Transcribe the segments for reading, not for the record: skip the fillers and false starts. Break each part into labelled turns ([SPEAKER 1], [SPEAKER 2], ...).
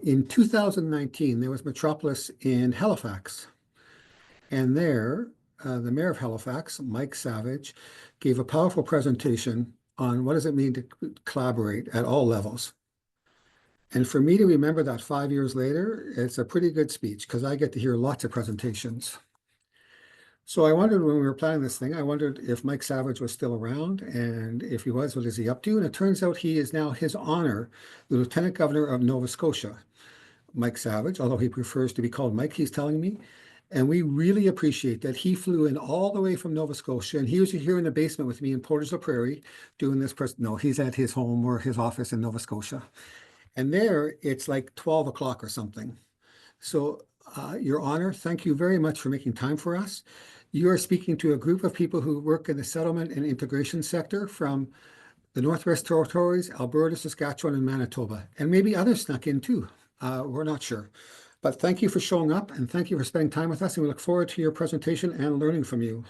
[SPEAKER 1] In 2019, there was Metropolis in Halifax. And there, the mayor of Halifax, Mike Savage, gave a powerful presentation on what does it mean to collaborate at all levels. And for me to remember that 5 years later, it's a pretty good speech because I get to hear lots of presentations. So I wondered when we were planning this thing, I wondered if Mike Savage was still around, and if he was, what is he up to? And it turns out he is now His Honor, the Lieutenant Governor of Nova Scotia, Mike Savage, although he prefers to be called Mike, he's telling me. And we really appreciate that he flew in all the way from Nova Scotia, and he was here in the basement with me in Portage la Prairie doing this. No, he's at his home or his office in Nova Scotia. And there, it's like 12 o'clock or something. So, Your Honor, thank you very much for making time for us. You are speaking to a group of people who work in the settlement and integration sector from the Northwest Territories, Alberta, Saskatchewan, and Manitoba. And maybe others snuck in too. We're not sure. But thank you for showing up, and thank you for spending time with us, and we look forward to your presentation and learning from you.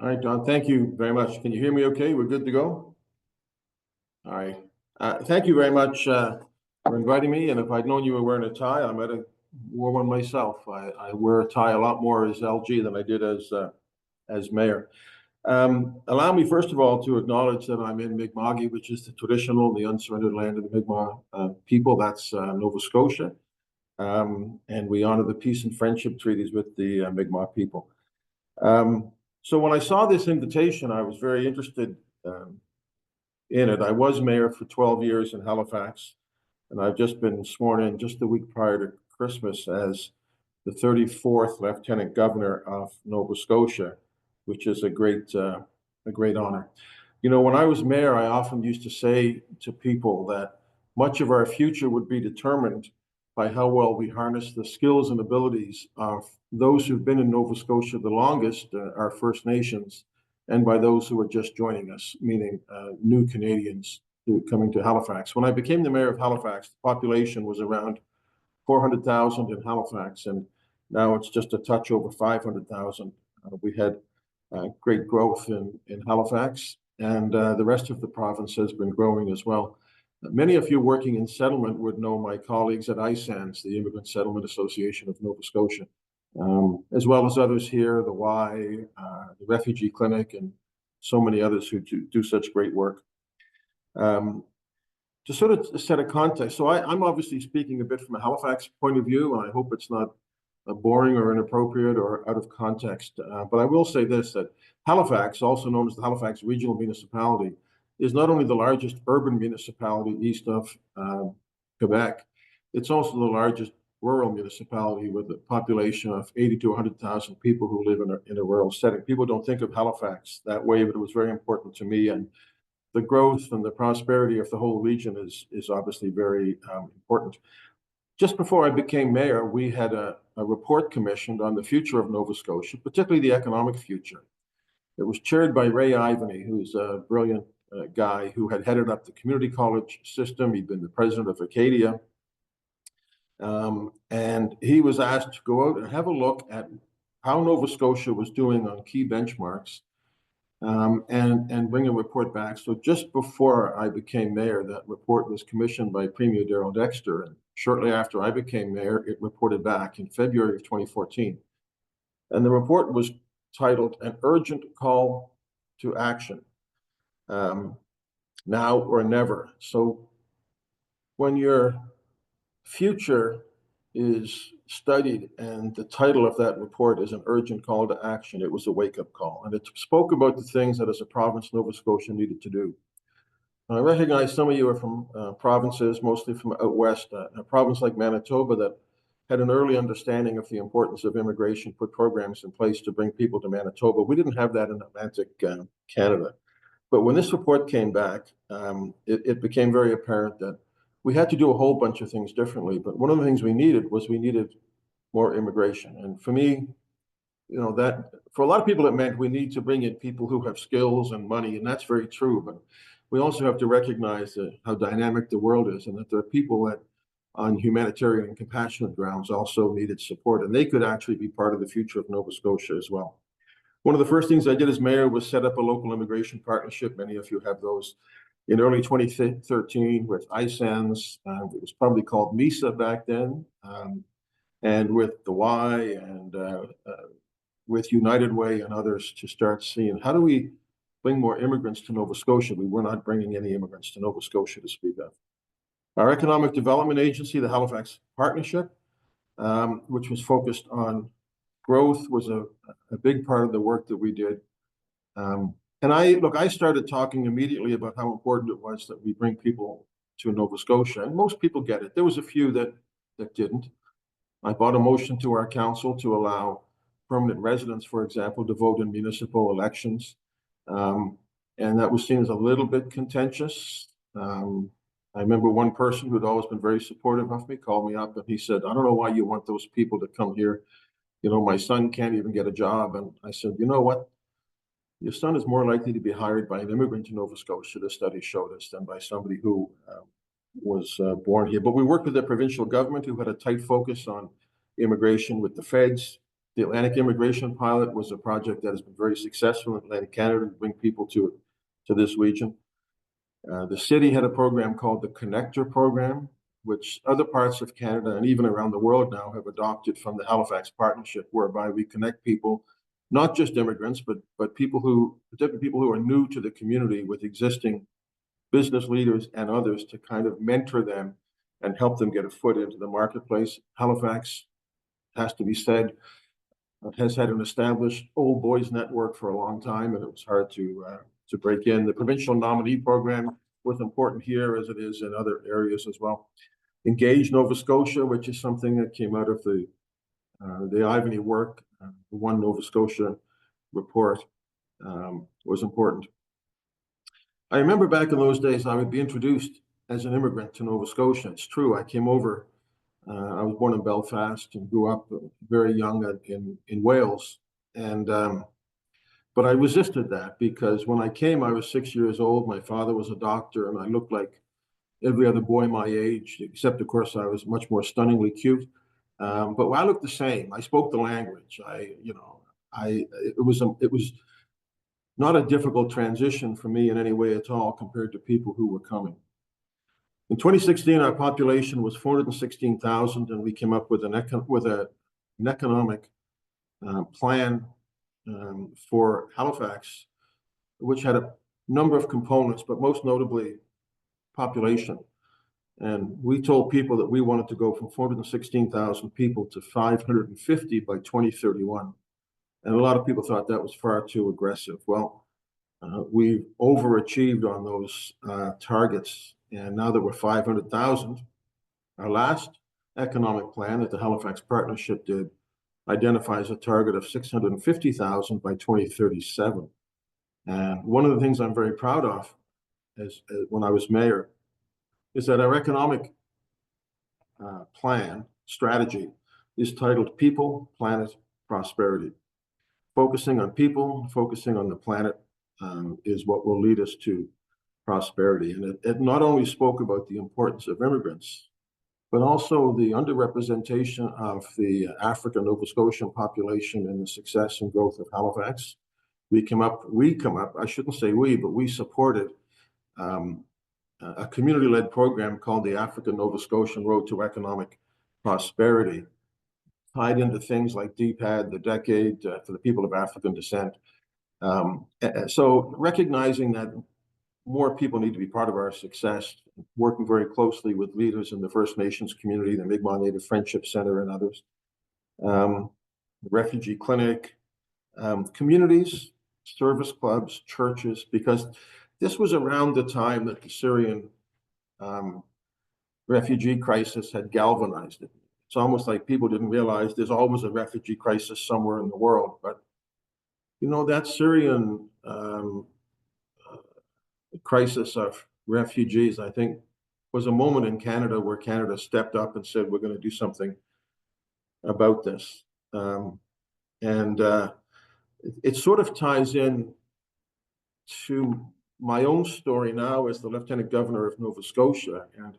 [SPEAKER 2] All right, John, thank you very much. Can you hear me okay? We're good to go? All right. Thank you very much for inviting me, and if I'd known you were wearing a tie, I might have wore one myself. I wear a tie a lot more as LG than I did as mayor. Allow me, first of all, to acknowledge that I'm in Mi'kmaq, which is the traditional, the unsurrendered land of the Mi'kmaq people. That's Nova Scotia. And we honor the peace and friendship treaties with the Mi'kmaq people. So when I saw this invitation, I was very interested in it. I was mayor for 12 years in Halifax, and I've just been sworn in just the week prior to Christmas as the 34th Lieutenant Governor of Nova Scotia, which is a great honor. You know, when I was mayor, I often used to say to people that much of our future would be determined by how well we harness the skills and abilities of those who've been in Nova Scotia the longest, our First Nations, and by those who are just joining us, meaning new Canadians coming to Halifax. When I became the mayor of Halifax, the population was around 400,000 in Halifax, and now it's just a touch over 500,000. We had great growth in Halifax, and the rest of the province has been growing as well. Many of you working in settlement would know my colleagues at ISANS, the Immigrant Settlement Association of Nova Scotia, as well as others here, the Y, the Refugee Clinic, and so many others who do such great work. To sort of set a context, so I'm obviously speaking a bit from a Halifax point of view, and I hope it's not boring or inappropriate or out of context. But I will say this, that Halifax, also known as the Halifax Regional Municipality, is not only the largest urban municipality east of Quebec, it's also the largest rural municipality with a population of 80 to 100,000 people who live in a rural setting. People don't think of Halifax that way, but it was very important to me. And the growth and the prosperity of the whole region is obviously very important. Just before I became mayor, we had a report commissioned on the future of Nova Scotia, particularly the economic future. It was chaired by Ray Ivany, who's a brilliant guy who had headed up the community college system. He'd been the president of Acadia. And he was asked to go out and have a look at how Nova Scotia was doing on key benchmarks and bring a report back. So just before I became mayor, that report was commissioned by Premier Darrell Dexter. And shortly after I became mayor, it reported back in February of 2014. And the report was titled An Urgent Call to Action, Now or Never. So when your future is studied and the title of that report is An Urgent Call to Action, it was a wake-up call. And it spoke about the things that as a province, Nova Scotia needed to do. I recognize some of you are from provinces, mostly from out west, a province like Manitoba that had an early understanding of the importance of immigration, put programs in place to bring people to Manitoba. We didn't have that in Atlantic Canada. But when this report came back, it became very apparent that we had to do a whole bunch of things differently. But one of the things we needed more immigration. And for me, you know, that for a lot of people, it meant we need to bring in people who have skills and money, and that's very true. But we also have to recognize how dynamic the world is, and that there are people that on humanitarian and compassionate grounds also needed support, and they could actually be part of the future of Nova Scotia as well. One of the first things I did as mayor was set up a local immigration partnership. Many of you have those in early 2013 with ISANS. It was probably called MISA back then, and with the Y and with United Way and others to start seeing how do we bring more immigrants to Nova Scotia. We were not bringing any immigrants to Nova Scotia to speak of. Our economic development agency, the Halifax Partnership, which was focused on growth, was a big part of the work that we did. And I started talking immediately about how important it was that we bring people to Nova Scotia, and most people get it. There was a few that didn't. I brought a motion to our council to allow permanent residents, for example, to vote in municipal elections. And that was seen as a little bit contentious. I remember one person who'd always been very supportive of me called me up and he said, I don't know why you want those people to come here. You know, my son can't even get a job. And I said, you know what? Your son is more likely to be hired by an immigrant to Nova Scotia, the study showed us, than by somebody who was born here. But we worked with the provincial government, who had a tight focus on immigration with the feds. The Atlantic Immigration Pilot was a project that has been very successful in Atlantic Canada to bring people to this region. The city had a program called the Connector Program, which other parts of Canada and even around the world now have adopted from the Halifax Partnership, whereby we connect people, not just immigrants, but people who, particularly people who are new to the community, with existing business leaders and others to kind of mentor them and help them get a foot into the marketplace. Halifax, has to be said, has had an established old boys network for a long time, and it was hard to break in. The provincial nominee program was important here as it is in other areas as well. Engage Nova Scotia, which is something that came out of the Ivany work, the One Nova Scotia report, was important. I remember back in those days, I would be introduced as an immigrant to Nova Scotia. It's true, I came over, I was born in Belfast and grew up very young in Wales. And but I resisted that because when I came, I was 6 years old. My father was a doctor and I looked like every other boy my age, except of course I was much more stunningly cute. But I looked the same. I spoke the language. It was not a difficult transition for me in any way at all compared to people who were coming. In 2016, our population was 416,000, and we came up with an economic plan for Halifax, which had a number of components, but most notably population. And we told people that we wanted to go from 416,000 people to 550 by 2031. And a lot of people thought that was far too aggressive. Well, we overachieved on those targets. And now that we're 500,000, our last economic plan that the Halifax Partnership did identifies a target of 650,000 by 2037. And one of the things I'm very proud of as when I was mayor is that our economic plan strategy is titled People, Planet, Prosperity. Focusing on people, focusing on the planet is what will lead us to prosperity. And it not only spoke about the importance of immigrants, but also the underrepresentation of the African Nova Scotian population in the success and growth of Halifax. We come up, I shouldn't say we, but we supported a community-led program called the African Nova Scotian Road to Economic Prosperity, tied into things like DPAD, the decade for the people of African descent. So recognizing that more people need to be part of our success, working very closely with leaders in the First Nations community, the Mi'kmaq Native Friendship Center and others, the Refugee Clinic, communities, service clubs, churches, because this was around the time that the Syrian refugee crisis had galvanized it. It's almost like people didn't realize there's always a refugee crisis somewhere in the world. But, you know, that Syrian crisis of refugees, I think, was a moment in Canada where Canada stepped up and said, we're going to do something about this. It sort of ties in to my own story now as the Lieutenant Governor of Nova Scotia and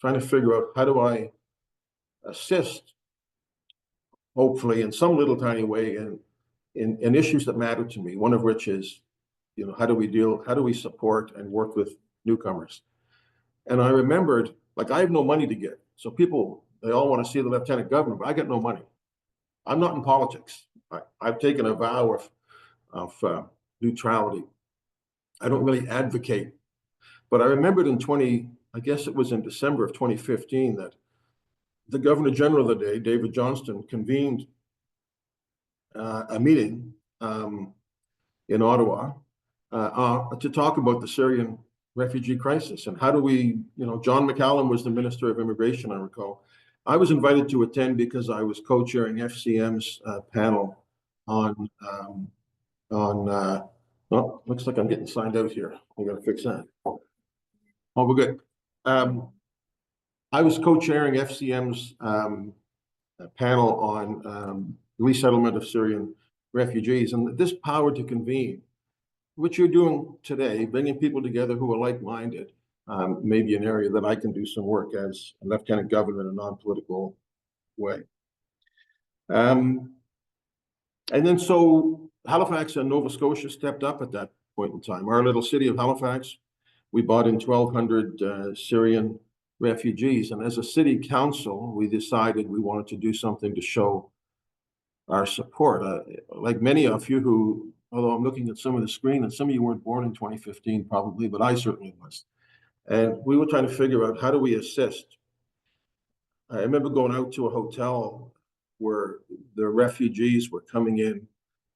[SPEAKER 2] trying to figure out how do I assist, hopefully in some little tiny way, in issues that matter to me. One of which is, you know, how do we support and work with newcomers. And I remembered, like, I have no money to give. So people, they all want to see the lieutenant governor, but I got no money. I'm not in politics. I've taken a vow of neutrality. I don't really advocate. But I remembered I guess it was in December of 2015, that the Governor General of the day, David Johnston, convened a meeting in Ottawa to talk about the Syrian refugee crisis and how do we, John McCallum was the Minister of Immigration, I recall. I was invited to attend because I was co-chairing FCM's panel on, oh, looks like I'm getting signed out here. I'm going to fix that. Oh, we're good. I was co-chairing FCM's panel on resettlement of Syrian refugees, and this power to convene, which you're doing today, bringing people together who are like-minded, may be an area that I can do some work as a lieutenant governor in a non-political way. And then so Halifax and Nova Scotia stepped up at that point in time. Our little city of Halifax, we brought in 1,200 Syrian refugees. And as a city council, we decided we wanted to do something to show our support. Like many of you who, although I'm looking at some of the screen, and some of you weren't born in 2015 probably, but I certainly was. And we were trying to figure out, how do we assist? I remember going out to a hotel where the refugees were coming in,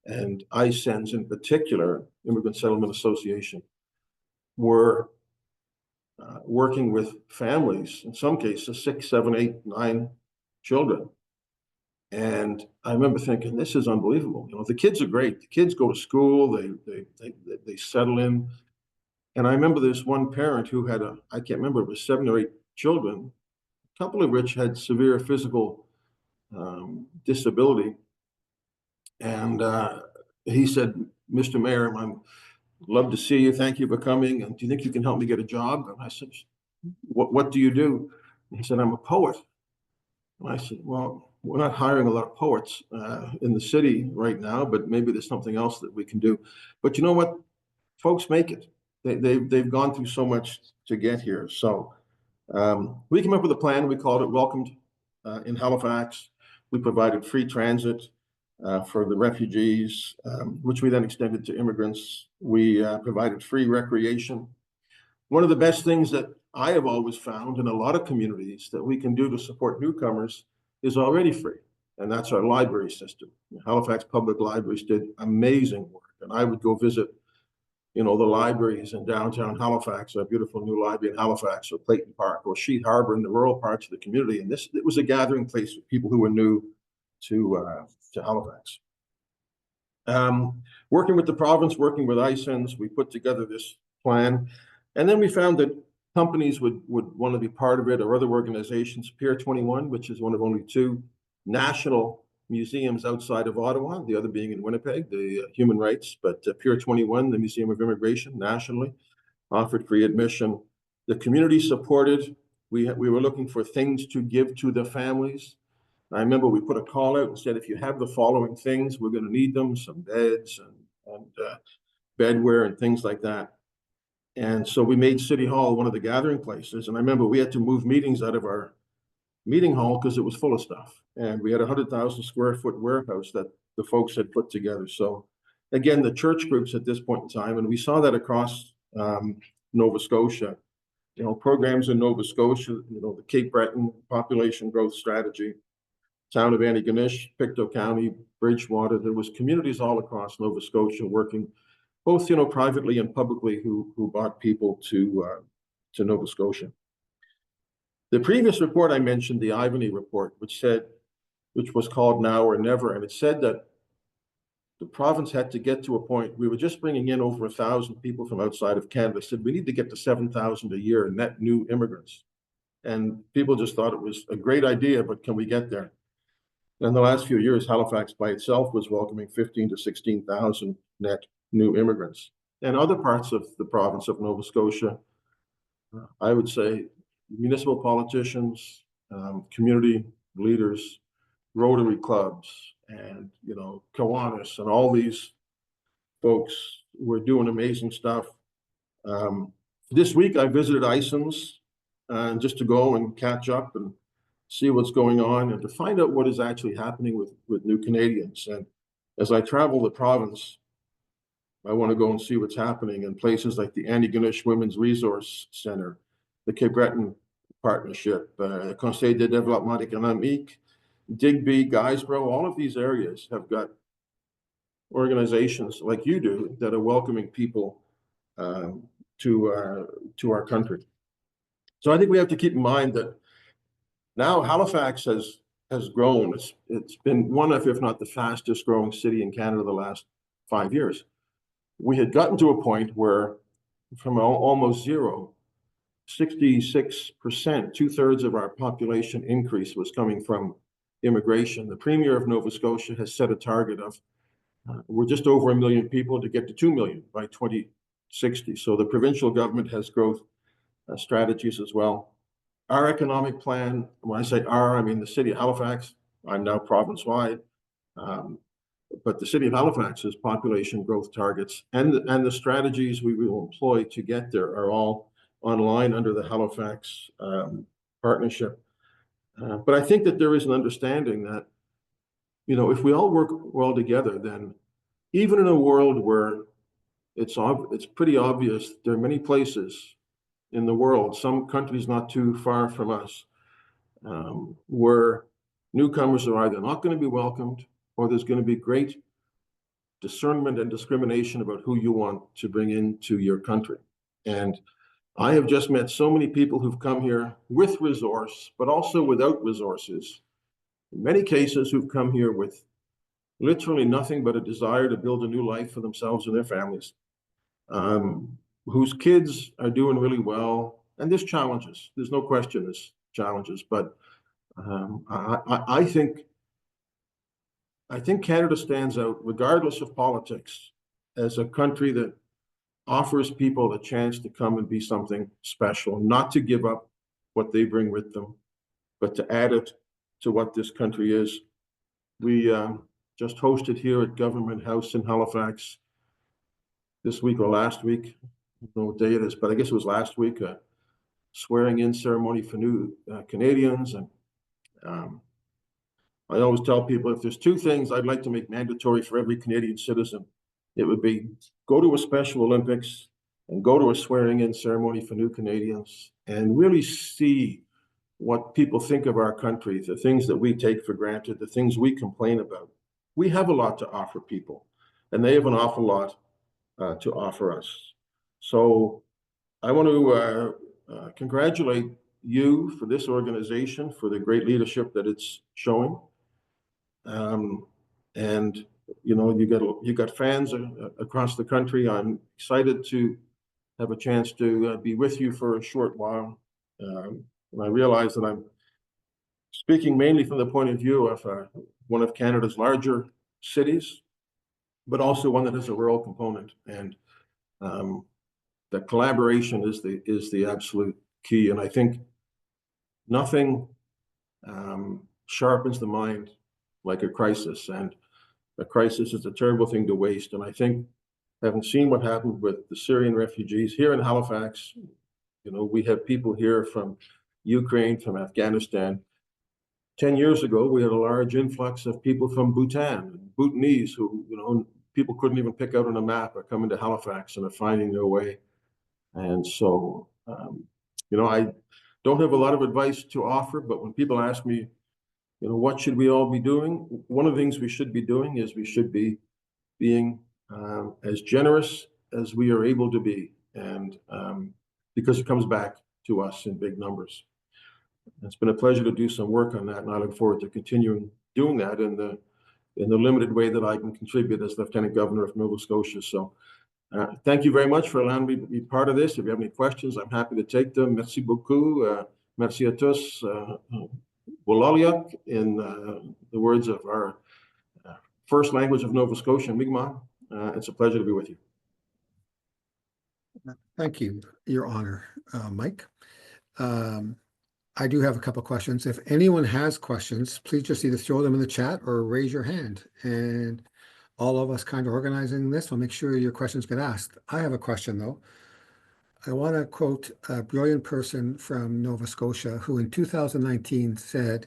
[SPEAKER 2] and ISENS in particular, Immigrant Settlement Association, were working with families, in some cases, 6, 7, 8, 9 children. And I remember thinking, this is unbelievable. The kids are great. The kids go to school, they settle in. And I remember this one parent who had I can't remember, it was 7 or 8 children, a couple of which had severe physical disability. And he said, Mr. Mayor, I'm love to see you. Thank you for coming. And do you think you can help me get a job? And I said, what do you do? And he said, I'm a poet. And I said, well, we're not hiring a lot of poets in the city right now, but maybe there's something else that we can do. But you know what? Folks make it. They've gone through so much to get here. So we came up with a plan. We called it Welcomed in Halifax. We provided free transit for the refugees, which we then extended to immigrants. We provided free recreation. One of the best things that I have always found in a lot of communities that we can do to support newcomers is already free, and that's our library system. Halifax Public Libraries did amazing work, and I would go visit, the libraries in downtown Halifax, a beautiful new library in Halifax, or Clayton Park, or Sheet Harbor in the rural parts of the community. And it was a gathering place for people who were new to Halifax. Working with the province, working with ISENS, we put together this plan. And then we found that companies would want to be part of it, or other organizations. Pier 21, which is one of only 2 national museums outside of Ottawa, the other being in Winnipeg, the human rights, but Pier 21, the Museum of Immigration nationally, offered free admission. The community supported. We were looking for things to give to the families. I remember we put a call out and said, if you have the following things, we're going to need them: some beds and bedware and things like that. And so we made City Hall one of the gathering places. And I remember we had to move meetings out of our meeting hall because it was full of stuff. And we had a 100,000 square foot warehouse that the folks had put together. So again, the church groups at this point in time, and we saw that across Nova Scotia, programs in Nova Scotia, the Cape Breton population growth strategy, town of Antigonish, Pictou County, Bridgewater. There was communities all across Nova Scotia working both, privately and publicly, who brought people to Nova Scotia. The previous report I mentioned, the Ivany report, which was called Now or Never, and it said that the province had to get to a point. We were just bringing in over 1,000 people from outside of Canada. Said we need to get to 7,000 a year net new immigrants, and people just thought it was a great idea, but can we get there? In the last few years, Halifax by itself was welcoming 15 to 16,000 net new immigrants. And other parts of the province of Nova Scotia, I would say municipal politicians, community leaders, Rotary clubs, and Kiwanis, and all these folks were doing amazing stuff. This week I visited Ison's just to go and catch up and see what's going on and to find out what is actually happening with New Canadians. And as I travel the province, I want to go and see what's happening in places like the Antigonish Women's Resource Center, the Cape Breton Partnership, Conseil de Développement Économique, Digby, Guysborough. All of these areas have got organizations like you do that are welcoming people to our country. So I think we have to keep in mind that now Halifax has grown. It's been one of, if not the fastest growing city in Canada the last 5 years. We had gotten to a point where from almost zero, 66%, 2/3 of our population increase was coming from immigration. The Premier of Nova Scotia has set a target of we're just over 1 million people to get to 2 million by 2060. So the provincial government has growth strategies as well. Our economic plan, when I say our, I mean the city of Halifax. I'm now province-wide. But the city of Halifax's population growth targets and the strategies we will employ to get there are all online under the Halifax partnership. But I think that there is an understanding that, if we all work well together, then even in a world where it's pretty obvious there are many places in the world, some countries not too far from us, where newcomers are either not going to be welcomed or there's going to be great discernment and discrimination about who you want to bring into your country. And I have just met so many people who've come here with resource, but also without resources. In many cases, who've come here with literally nothing but a desire to build a new life for themselves and their families, whose kids are doing really well. And there's challenges. There's no question there's challenges. But I think Canada stands out, regardless of politics, as a country that offers people a chance to come and be something special, not to give up what they bring with them, but to add it to what this country is. We just hosted here at Government House in Halifax this week or last week, I don't know what day it is, but I guess it was last week, a swearing in ceremony for new Canadians. And I always tell people, if there's two things I'd like to make mandatory for every Canadian citizen, it would be go to a Special Olympics and go to a swearing in ceremony for new Canadians and really see what people think of our country, the things that we take for granted, the things we complain about. We have a lot to offer people, and they have an awful lot to offer us. So I want to congratulate you for this organization, for the great leadership that it's showing. And you got fans across the country. I'm excited to have a chance to be with you for a short while. And I realize that I'm speaking mainly from the point of view of one of Canada's larger cities, but also one that has a rural component. And the collaboration is the absolute key. And I think nothing sharpens the mind like a crisis. And a crisis is a terrible thing to waste. And I think, having seen what happened with the Syrian refugees here in Halifax, we have people here from Ukraine, from Afghanistan. 10 years ago, we had a large influx of people from Bhutan, Bhutanese, who, people couldn't even pick out on a map, are coming to Halifax and are finding their way. And so, I don't have a lot of advice to offer, but when people ask me, what should we all be doing? One of the things we should be doing is we should be being as generous as we are able to be, and because it comes back to us in big numbers. It's been a pleasure to do some work on that, and I look forward to continuing doing that in the limited way that I can contribute as Lieutenant Governor of Nova Scotia. So thank you very much for allowing me to be part of this. If you have any questions, I'm happy to take them. Merci beaucoup. Merci à tous. Wololiuk, in the words of our first language of Nova Scotia, Mi'kmaq. It's a pleasure to be with you.
[SPEAKER 1] Thank you, Your Honor, Mike. I do have a couple of questions. If anyone has questions, please just either throw them in the chat or raise your hand. And all of us kind of organizing this will make sure your questions get asked. I have a question, though. I want to quote a brilliant person from Nova Scotia who in 2019 said,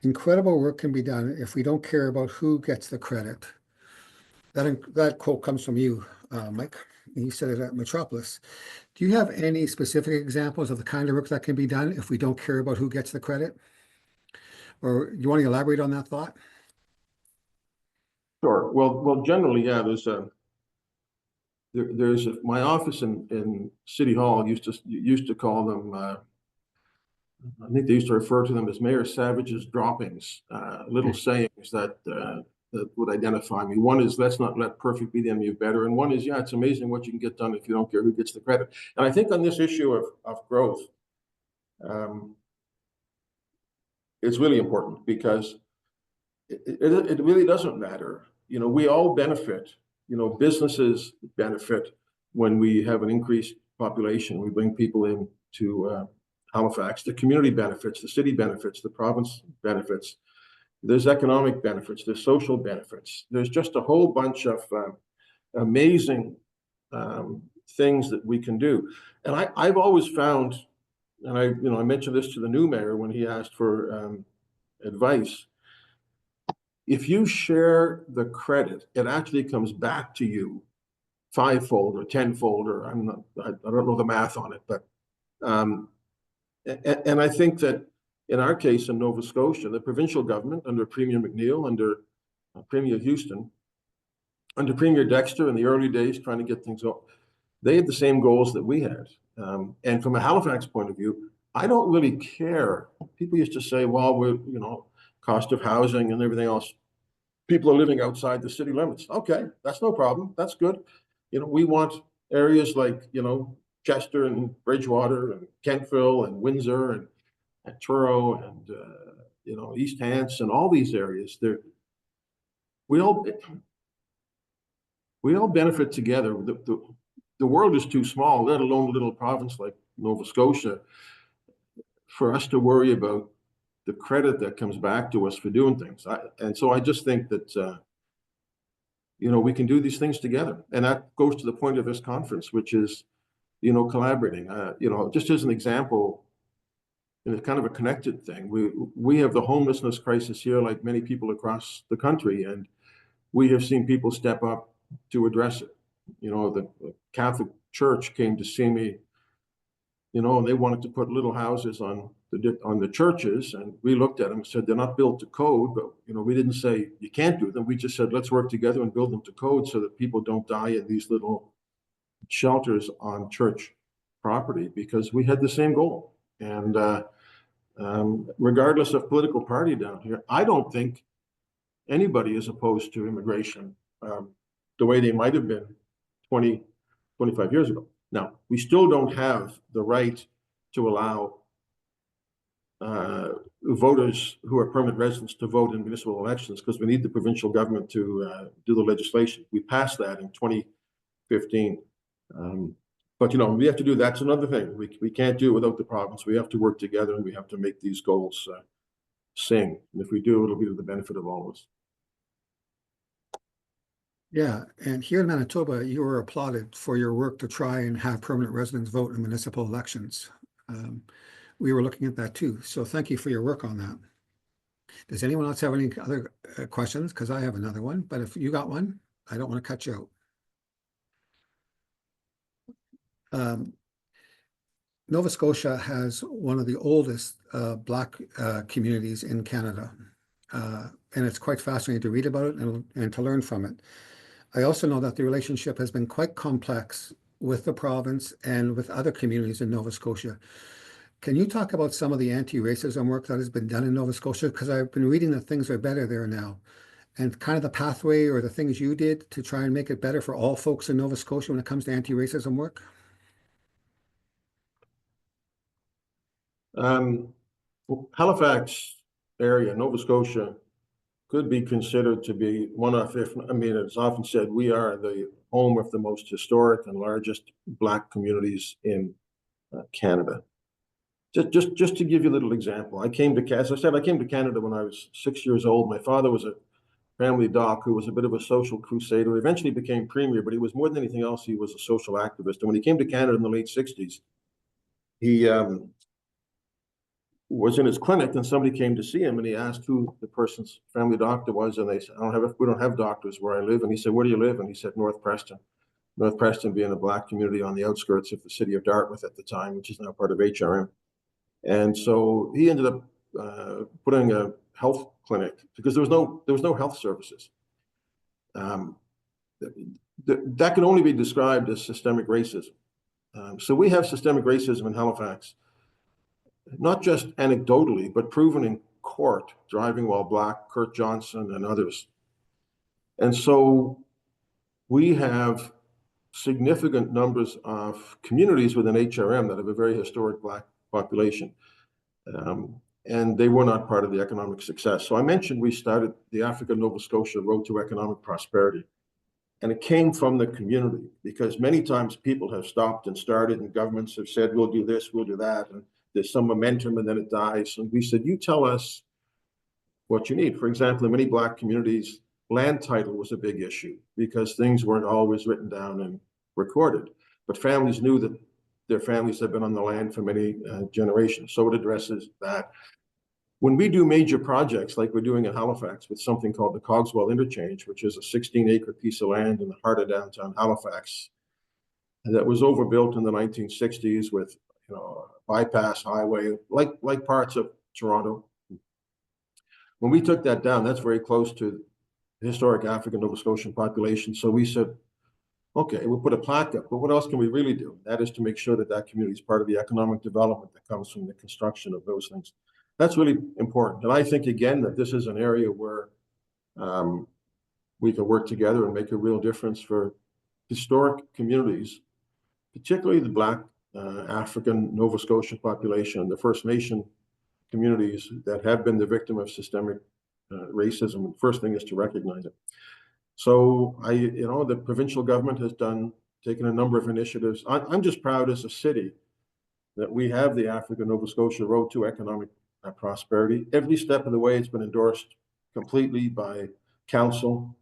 [SPEAKER 1] incredible work can be done if we don't care about who gets the credit. That quote comes from you, Mike. You said it at Metropolis. Do you have any specific examples of the kind of work that can be done if we don't care about who gets the credit? Or you want to elaborate on that thought?
[SPEAKER 2] Sure. Well, generally, yeah. There's my office in City Hall used to call them. I think they used to refer to them as Mayor Savage's droppings, little sayings that would identify me. One is, let's not let perfect be the enemy of better. And one is, yeah, it's amazing what you can get done if you don't care who gets the credit. And I think on this issue of growth, it's really important because it really doesn't matter. We all benefit. Businesses benefit when we have an increased population. We bring people in to Halifax. The community benefits, the city benefits, the province benefits. There's economic benefits, there's social benefits. There's just a whole bunch of amazing things that we can do. And I've always found, and I mentioned this to the new mayor when he asked for advice. If you share the credit, it actually comes back to you fivefold or tenfold, or I don't know the math on it, but and I think that in our case in Nova Scotia, the provincial government under Premier McNeil, under Premier Houston, under Premier Dexter in the early days trying to get things up, they had the same goals that we had. And from a Halifax point of view, I don't really care. People used to say, well, we're, cost of housing and everything else. People are living outside the city limits. Okay, that's no problem. That's good. We want areas like, Chester and Bridgewater and Kentville and Windsor and Truro and, East Hants and all these areas. We all benefit together. The world is too small, let alone a little province like Nova Scotia, for us to worry about the credit that comes back to us for doing things. And so I just think that, we can do these things together. And that goes to the point of this conference, which is, collaborating. Just as an example, and it's kind of a connected thing. We have the homelessness crisis here, like many people across the country, and we have seen people step up to address it. The Catholic Church came to see me, and they wanted to put little houses on the churches, and we looked at them and said they're not built to code, but we didn't say you can't do them. We just said let's work together and build them to code so that people don't die in these little shelters on church property, because we had the same goal. And regardless of political party down here, I don't think anybody is opposed to immigration the way they might have been 20, 25 years ago. Now, we still don't have the right to allow voters who are permanent residents to vote in municipal elections because we need the provincial government to do the legislation. We passed that in 2015. But we have to do that's another thing. We can't do it without the province. We have to work together and we have to make these goals sing. And if we do, it'll be to the benefit of all of us.
[SPEAKER 1] Yeah, and here in Manitoba, you were applauded for your work to try and have permanent residents vote in municipal elections. We were looking at that too. So thank you for your work on that. Does anyone else have any other questions? Because I have another one, but if you got one, I don't want to cut you out. Nova Scotia has one of the oldest Black communities in Canada, and it's quite fascinating to read about it and to learn from it. I also know that the relationship has been quite complex with the province and with other communities in Nova Scotia. Can you talk about some of the anti-racism work that has been done in Nova Scotia? Because I've been reading that things are better there now, and kind of the pathway or the things you did to try and make it better for all folks in Nova Scotia when it comes to anti-racism work.
[SPEAKER 2] Halifax area, Nova Scotia, could be considered to be one of, it's often said, we are the home of the most historic and largest Black communities in Canada. Just to give you a little example, as I said, I came to Canada when I was 6 years old. My father was a family doc, who was a bit of a social crusader, eventually became premier, but he was more than anything else, he was a social activist. And when he came to Canada in the late 60s, he was in his clinic and somebody came to see him and he asked who the person's family doctor was. And they said, we don't have doctors where I live. And he said, where do you live? And he said, North Preston. North Preston being a Black community on the outskirts of the city of Dartmouth at the time, which is now part of HRM. And so he ended up putting a health clinic because there was no health services. That can only be described as systemic racism. So we have systemic racism in Halifax, not just anecdotally, but proven in court, Driving While Black, Kurt Johnson, and others. And so we have significant numbers of communities within HRM that have a very historic Black population. And they were not part of the economic success. So I mentioned we started the Africa Nova Scotia Road to Economic Prosperity. And it came from the community because many times people have stopped and started and governments have said, we'll do this, we'll do that. And there's some momentum and then it dies. And we said, you tell us what you need. For example, in many Black communities, land title was a big issue because things weren't always written down and recorded. But families knew that their families have been on the land for many generations. So it addresses that. When we do major projects like we're doing in Halifax with something called the Cogswell Interchange, which is a 16-acre piece of land in the heart of downtown Halifax that was overbuilt in the 1960s with a bypass highway, like parts of Toronto. When we took that down, that's very close to the historic African Nova Scotian population. So we said, okay, we'll put a plaque up, but what else can we really do? That is to make sure that that community is part of the economic development that comes from the construction of those things. That's really important. And I think, again, that this is an area where we can work together and make a real difference for historic communities, particularly the Black African Nova Scotian population, the First Nation communities that have been the victim of systemic racism. The first thing is to recognize it. So the provincial government has taken a number of initiatives. I'm just proud as a city that we have the Africa Nova Scotia Road to Economic Prosperity. Every step of the way, it's been endorsed completely by council.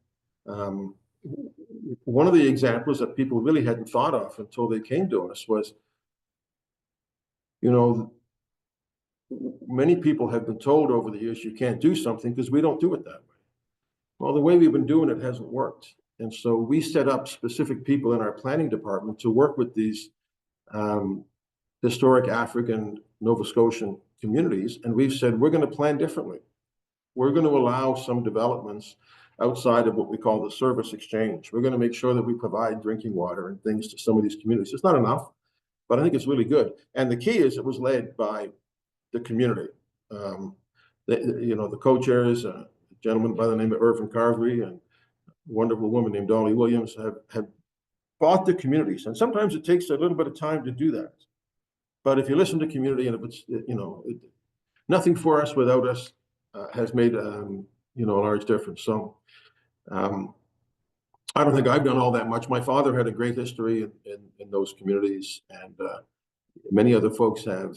[SPEAKER 2] One of the examples that people really hadn't thought of until they came to us was, many people have been told over the years you can't do something because we don't do it that way. Well, the way we've been doing it hasn't worked. And so we set up specific people in our planning department to work with these historic African Nova Scotian communities. And we've said, we're going to plan differently. We're going to allow some developments outside of what we call the service exchange. We're going to make sure that we provide drinking water and things to some of these communities. It's not enough, but I think it's really good. And the key is it was led by the community. The co-chairs, a gentleman by the name of Irvin Carvery and a wonderful woman named Dolly Williams have bought the communities. And sometimes it takes a little bit of time to do that. But if you listen to community and if it's, nothing for us without us has made, a large difference. So I don't think I've done all that much. My father had a great history in those communities and many other folks have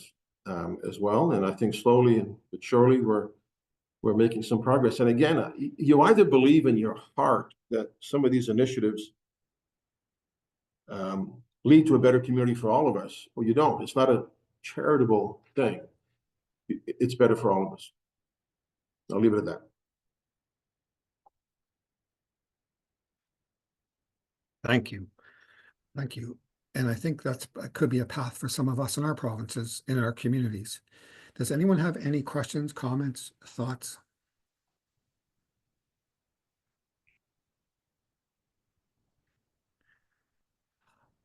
[SPEAKER 2] as well. And I think slowly but surely we're making some progress. And again, you either believe in your heart that some of these initiatives lead to a better community for all of us, or you don't. It's not a charitable thing. It's better for all of us. I'll leave it at that.
[SPEAKER 1] Thank you. Thank you. And I think that could be a path for some of us in our provinces, in our communities. Does anyone have any questions, comments, thoughts?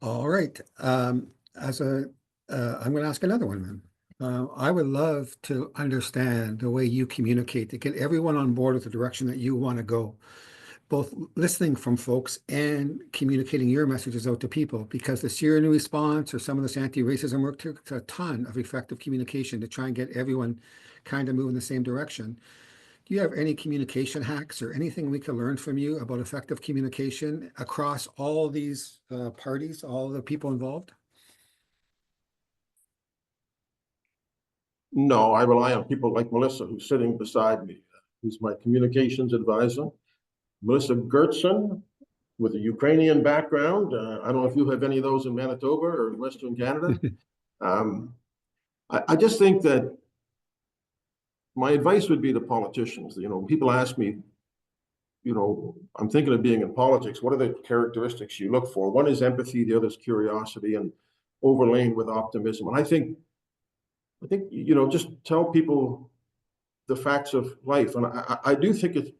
[SPEAKER 1] All right. I'm going to ask another one then. I would love to understand the way you communicate to get everyone on board with the direction that you want to go, both listening from folks and communicating your messages out to people, because the Syrian response or some of this anti-racism work took a ton of effective communication to try and get everyone kind of moving the same direction. Do you have any communication hacks or anything we can learn from you about effective communication across all these parties, all the people involved?
[SPEAKER 2] No, I rely on people like Melissa, who's sitting beside me, who's my communications advisor. Melissa Gertson with a Ukrainian background. I don't know if you have any of those in Manitoba or in Western Canada. I just think that my advice would be to politicians. People ask me, I'm thinking of being in politics. What are the characteristics you look for? One is empathy, the other is curiosity, and overlain with optimism. And I think, just tell people the facts of life. And I do think it's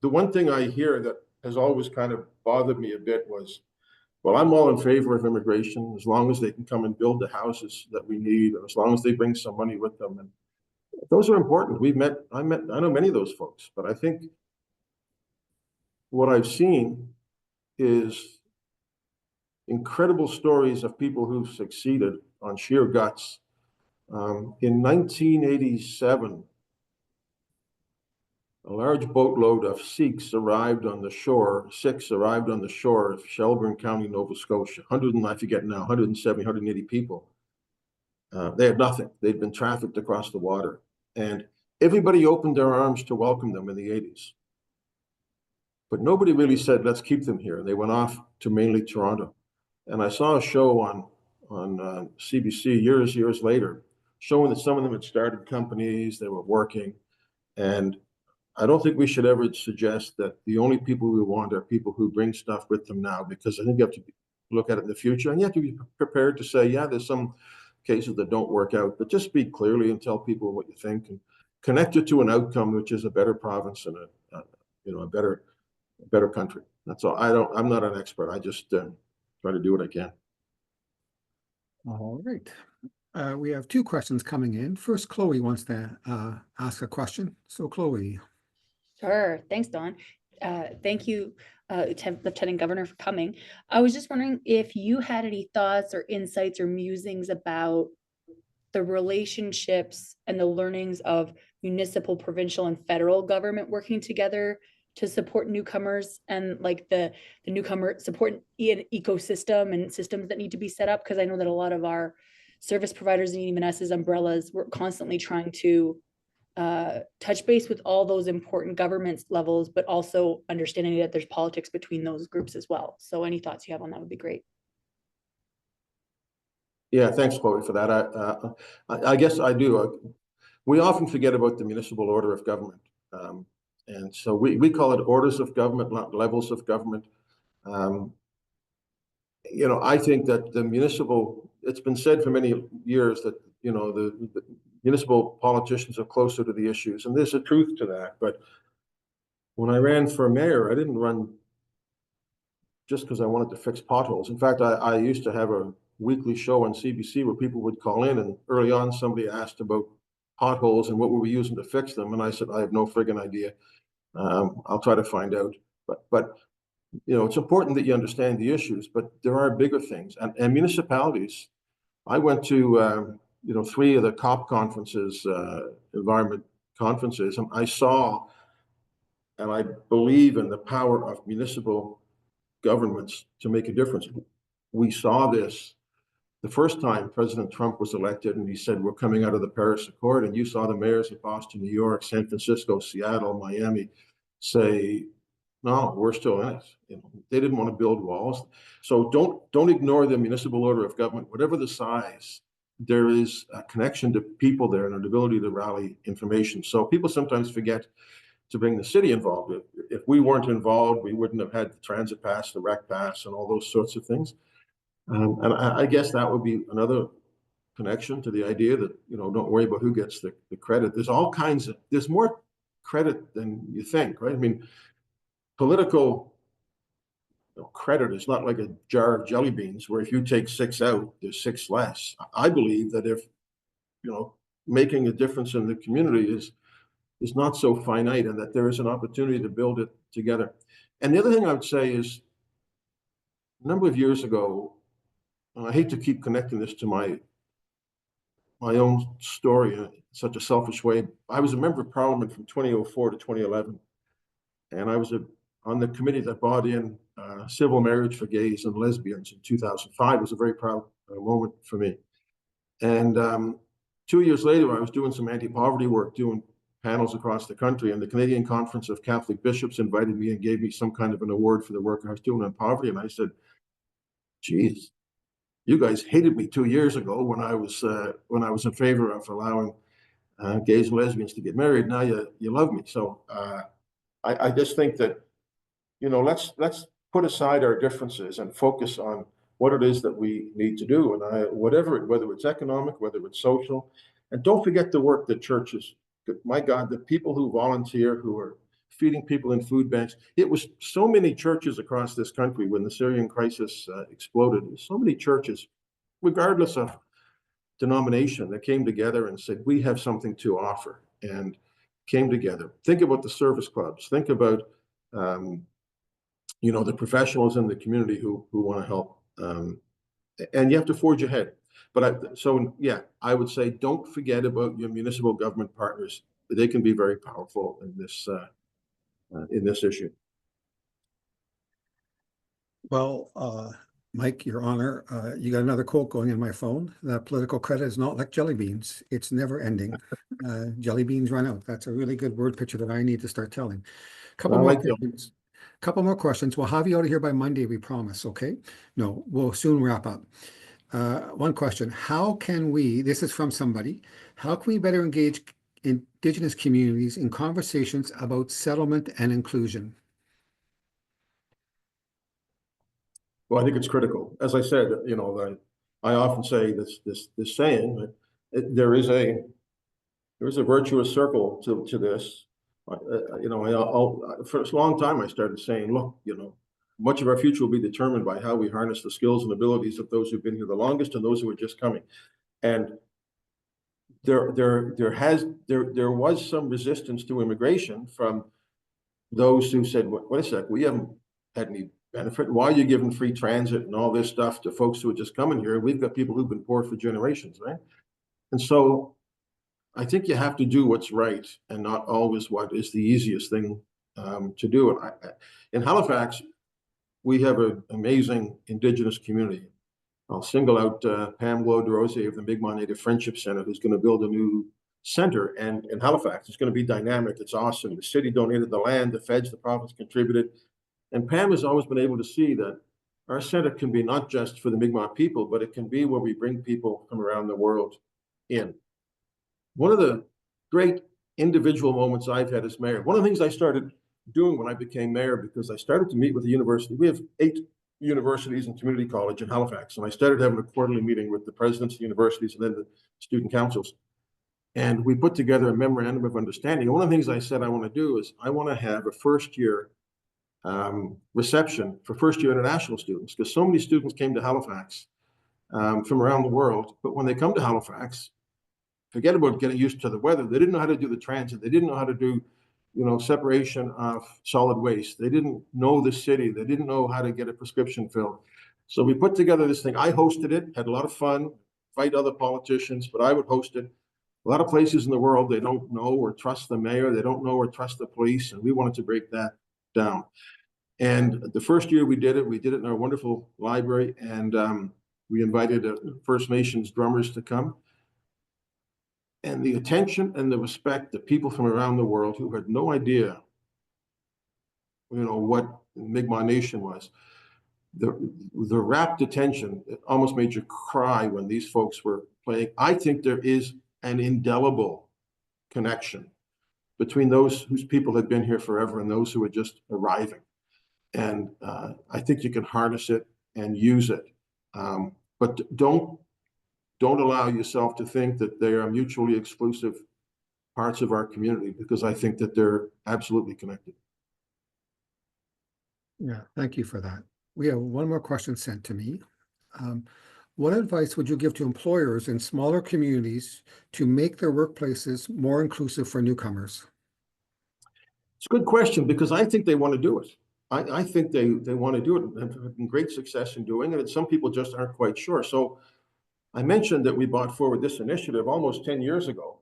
[SPEAKER 2] the one thing I hear that has always kind of bothered me a bit was, well, I'm all in favor of immigration as long as they can come and build the houses that we need, and as long as they bring some money with them. And those are important. I know many of those folks, but I think what I've seen is incredible stories of people who've succeeded on sheer guts. In 1987, a large boatload of Sikhs arrived on the shore of Shelburne County, Nova Scotia. 170, 180 people. They had nothing. They'd been trafficked across the water. And everybody opened their arms to welcome them in the 80s. But nobody really said, let's keep them here. They went off to mainly Toronto. And I saw a show on CBC years later, showing that some of them had started companies, they were working. And I don't think we should ever suggest that the only people we want are people who bring stuff with them now, because I think you have to look at it in the future, and you have to be prepared to say, yeah, there's some cases that don't work out, but just speak clearly and tell people what you think and connect it to an outcome, which is a better province and a better country. That's all. I'm not an expert. I just try to do what I can.
[SPEAKER 1] All right. We have two questions coming in. First, Chloe wants to ask a question. So Chloe.
[SPEAKER 3] Sure. Thanks, Don. Thank you, Lieutenant Governor, for coming. I was just wondering if you had any thoughts or insights or musings about the relationships and the learnings of municipal, provincial, and federal government working together to support newcomers, and like the newcomer support ecosystem and systems that need to be set up. Because I know that a lot of our service providers and even us as umbrellas, we're constantly trying to touch base with all those important government levels, but also understanding that there's politics between those groups as well. So any thoughts you have on that would be great.
[SPEAKER 2] Yeah, thanks, Chloe, for that. I guess I do. We often forget about the municipal order of government. And so we call it orders of government, not levels of government. I think that it's been said for many years that, the municipal politicians are closer to the issues, and there's a truth to that. But when I ran for mayor, I didn't run just because I wanted to fix potholes. In fact, I used to have a weekly show on CBC where people would call in, and early on somebody asked about potholes and what were we using to fix them, and I said, I have no friggin' idea. I'll try to find out. But it's important that you understand the issues, but there are bigger things. And municipalities, I went to 3 of the COP conferences, environment conferences, and I saw, and I believe in the power of municipal governments to make a difference. We saw this the first time President Trump was elected, and he said, we're coming out of the Paris Accord, and you saw the mayors of Boston, New York, San Francisco, Seattle, Miami say, no, we're still in it. They didn't want to build walls. So don't ignore the municipal order of government, whatever the size. There is a connection to people there and an ability to rally information. So people sometimes forget to bring the city involved. If we weren't involved, we wouldn't have had the transit pass, the rec pass, and all those sorts of things. And I guess that would be another connection to the idea that, don't worry about who gets the credit. There's more credit than you think, right? I mean, political credit is not like a jar of jelly beans where if you take 6 out, there's 6 less. I believe that if, making a difference in the community is not so finite, and that there is an opportunity to build it together. And the other thing I would say is, a number of years ago, and I hate to keep connecting this to my own story in such a selfish way, I was a member of parliament from 2004 to 2011. And I was on the committee that brought in civil marriage for gays and lesbians in 2005. It was a very proud moment for me. And 2 years later, I was doing some anti-poverty work, doing panels across the country, and the Canadian Conference of Catholic Bishops invited me and gave me some kind of an award for the work I was doing on poverty. And I said, geez, you guys hated me 2 years ago when I was in favor of allowing gays and lesbians to get married. Now you love me. So I just think that, let's put aside our differences and focus on what it is that we need to do. And whether it's economic, whether it's social, and don't forget the work that churches, my God, the people who volunteer, who are feeding people in food banks. It was so many churches across this country when the Syrian crisis exploded. So many churches, regardless of denomination, that came together and said, we have something to offer, and came together. Think about the service clubs. Think about, the professionals in the community who want to help. And you have to forge ahead. But I would say, don't forget about your municipal government partners. They can be very powerful in this issue.
[SPEAKER 1] Well, Mike, Your Honor, you got another quote going in my phone. That political credit is not like jelly beans. It's never ending. Jelly beans run out. That's a really good word picture that I need to start telling. Couple more questions. Couple more questions. We'll have you out of here by Monday, we promise, okay? No, we'll soon wrap up. One question. How can we, this is from somebody, how can we better engage Indigenous communities in conversations about settlement and inclusion?
[SPEAKER 2] Well, I think it's critical. As I said, I often say this saying that there is a virtuous circle to this. For a long time I started saying, look, much of our future will be determined by how we harness the skills and abilities of those who've been here the longest and those who are just coming. And there was some resistance to immigration from those who said, wait a sec, we haven't had any benefit. Why are you giving free transit and all this stuff to folks who are just coming here? We've got people who've been poor for generations, right? And so I think you have to do what's right and not always what is the easiest thing to do. And in Halifax, we have an amazing Indigenous community. I'll single out Pam Lowe-DeRosier of the Mi'kmaq Native Friendship Center, who's going to build a new center and in Halifax. It's going to be dynamic. It's awesome. The city donated the land, the feds, the province contributed. And Pam has always been able to see that our center can be not just for the Mi'kmaq people, but it can be where we bring people from around the world in. One of the great individual moments I've had as mayor, one of the things I started doing when I became mayor, because I started to meet with the university. We have 8 universities and community college in Halifax, and I started having a quarterly meeting with the presidents of the universities and then the student councils. And we put together a memorandum of understanding. And one of the things I said I want to do is I want to have a first-year reception for first-year international students, because so many students came to Halifax from around the world. But when they come to Halifax, forget about getting used to the weather. They didn't know how to do the transit. They didn't know how to do, separation of solid waste. They didn't know the city. They didn't know how to get a prescription filled. So we put together this thing. I hosted it, had a lot of fun, invite other politicians, but I would host it. A lot of places in the world, they don't know or trust the mayor. They don't know or trust the police. And we wanted to break that down. And the first year we did it in our wonderful library. And we invited First Nations drummers to come. And the attention and the respect that people from around the world who had no idea, what Mi'kmaq Nation was, the rapt attention, it almost made you cry when these folks were playing. I think there is an indelible connection between those whose people had been here forever and those who are just arriving. And I think you can harness it and use it. But don't allow yourself to think that they are mutually exclusive parts of our community, because I think that they're absolutely connected.
[SPEAKER 1] Yeah, thank you for that. We have one more question sent to me. What advice would you give to employers in smaller communities to make their workplaces more inclusive for newcomers?
[SPEAKER 2] It's a good question, because I think they want to do it. I think they want to do it and have had great success in doing it. And some people just aren't quite sure. So I mentioned that we brought forward this initiative almost 10 years ago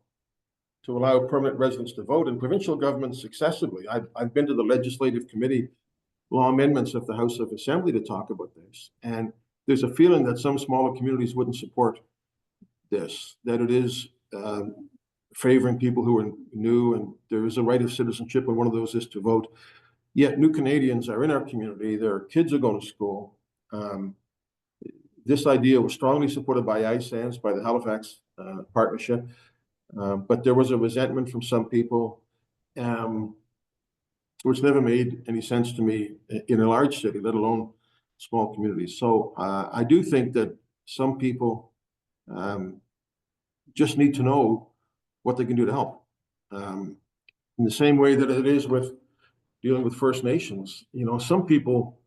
[SPEAKER 2] to allow permanent residents to vote, and provincial governments successively. I've been to the legislative committee law amendments of the House of Assembly to talk about this. And there's a feeling that some smaller communities wouldn't support this, that it is favoring people who are new, and there is a right of citizenship, and one of those is to vote. Yet new Canadians are in our community, their kids are going to school. This idea was strongly supported by ISANS, by the Halifax partnership, but there was a resentment from some people, which never made any sense to me in a large city, let alone small communities. So I do think that some people just need to know what they can do to help. In the same way that it is with dealing with First Nations, you know, some people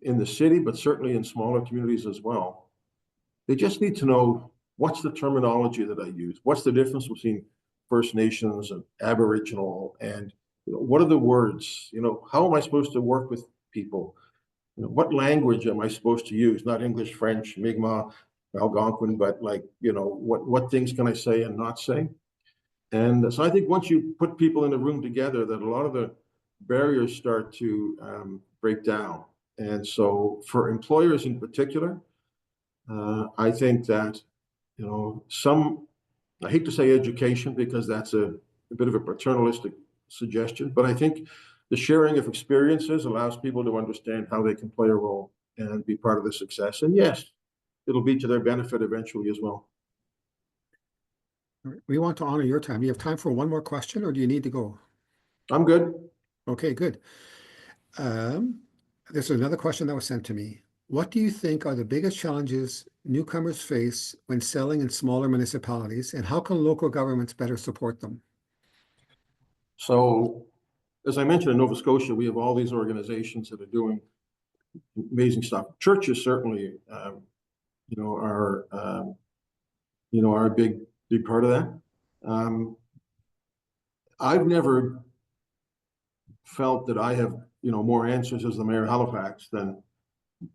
[SPEAKER 2] in the city, but certainly in smaller communities as well, they just need to know, what's the terminology that I use? What's the difference between First Nations and Aboriginal? And you know, what are the words? You know, how am I supposed to work with people? You know, what language am I supposed to use? Not English, French, Mi'kmaq, Algonquin, but like, you know, what things can I say and not say? And so I think once you put people in a room together, that a lot of the barriers start to break down. And so for employers in particular, I think that, you know, I hate to say education because that's a bit of a paternalistic suggestion, but I think the sharing of experiences allows people to understand how they can play a role and be part of the success. And yes, it'll be to their benefit eventually as well.
[SPEAKER 1] We want to honor your time. You have time for one more question, or do you need to go?
[SPEAKER 2] I'm good.
[SPEAKER 1] Okay, good. This is another question that was sent to me. What do you think are the biggest challenges newcomers face when selling in smaller municipalities, and how can local governments better support them?
[SPEAKER 2] So, as I mentioned, in Nova Scotia, we have all these organizations that are doing amazing stuff. Churches certainly, you know, are a big part of that. I've never felt that I have, you know, more answers as the mayor of Halifax than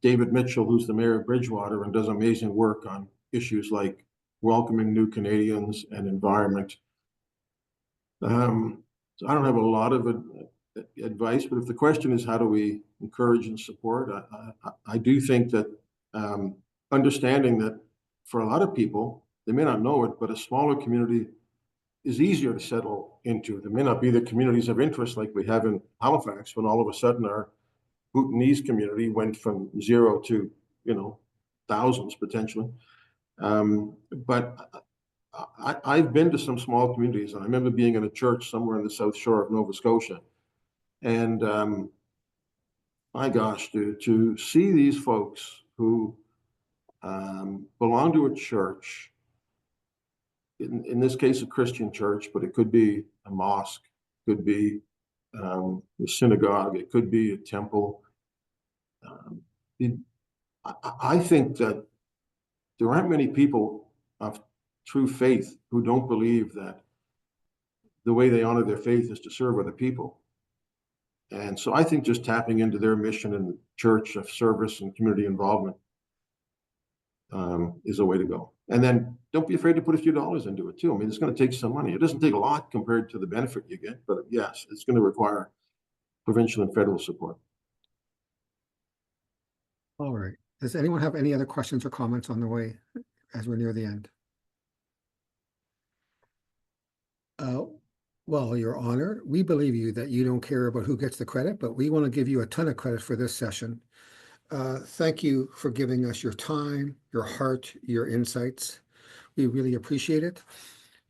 [SPEAKER 2] David Mitchell, who's the mayor of Bridgewater and does amazing work on issues like welcoming new Canadians and environment. So I don't have a lot of advice, but if the question is how do we encourage and support, I do think that understanding that for a lot of people, they may not know it, but a smaller community is easier to settle into. There may not be the communities of interest like we have in Halifax, when all of a sudden our Bhutanese community went from 0 to, you know, thousands potentially. But I've been to some small communities, and I remember being in a church somewhere in the South Shore of Nova Scotia. And my gosh, to see these folks who belong to a church, in this case, a Christian church, but it could be a mosque, could be a synagogue, it could be a temple. I think that there aren't many people of true faith who don't believe that the way they honor their faith is to serve other people. And so I think just tapping into their mission in the church of service and community involvement is a way to go. And then don't be afraid to put a few dollars into it too. I mean, it's going to take some money. It doesn't take a lot compared to the benefit you get, but yes, it's going to require provincial and federal support.
[SPEAKER 1] All right. Does anyone have any other questions or comments on the way as we're near the end? Well, Your Honor, we believe you that you don't care about who gets the credit, but we want to give you a ton of credit for this session. Thank you for giving us your time, your heart, your insights. We really appreciate it.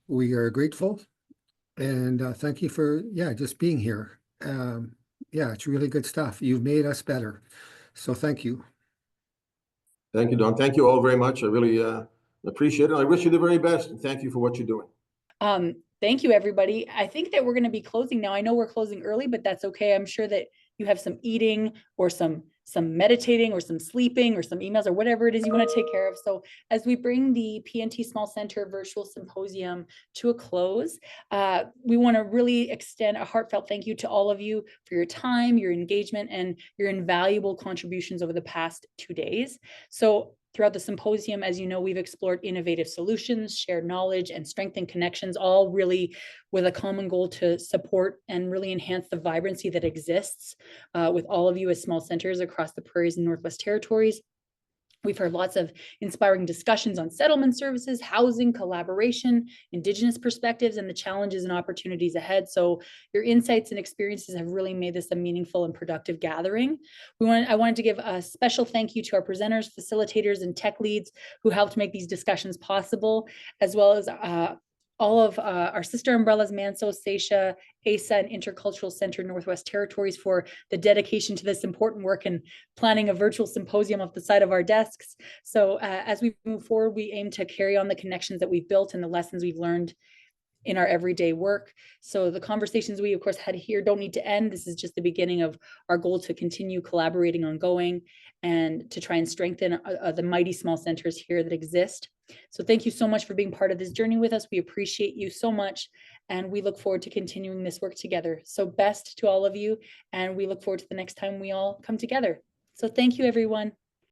[SPEAKER 1] We are grateful. And thank you for, just being here. It's really good stuff. You've made us better. So thank you.
[SPEAKER 2] Thank you, Don. Thank you all very much. I really appreciate it. I wish you the very best, and thank you for what you're doing.
[SPEAKER 3] Thank you, everybody. I think that we're going to be closing now. I know we're closing early, but that's okay. I'm sure that you have some eating or some meditating or some sleeping or some emails or whatever it is you want to take care of. So as we bring the PNT Small Center Virtual Symposium to a close, we want to really extend a heartfelt thank you to all of you for your time, your engagement, and your invaluable contributions over the past 2 days. So throughout the symposium, as you know, we've explored innovative solutions, shared knowledge, and strengthened connections, all really with a common goal to support and really enhance the vibrancy that exists with all of you as small centers across the Prairies and Northwest Territories. We've heard lots of inspiring discussions on settlement services, housing, collaboration, Indigenous perspectives, and the challenges and opportunities ahead. So your insights and experiences have really made this a meaningful and productive gathering. I wanted to give a special thank you to our presenters, facilitators, and tech leads who helped make these discussions possible, as well as all of our sister umbrellas, MANSO, SEISHA, ASA, and Intercultural Center Northwest Territories for the dedication to this important work and planning a virtual symposium off the side of our desks. So as we move forward, we aim to carry on the connections that we've built and the lessons we've learned in our everyday work. So the conversations we of course had here don't need to end. This is just the beginning of our goal to continue collaborating ongoing and to try and strengthen the mighty small centers here that exist. So thank you so much for being part of this journey with us. We appreciate you so much, and we look forward to continuing this work together. So best to all of you, and we look forward to the next time we all come together. So thank you, everyone.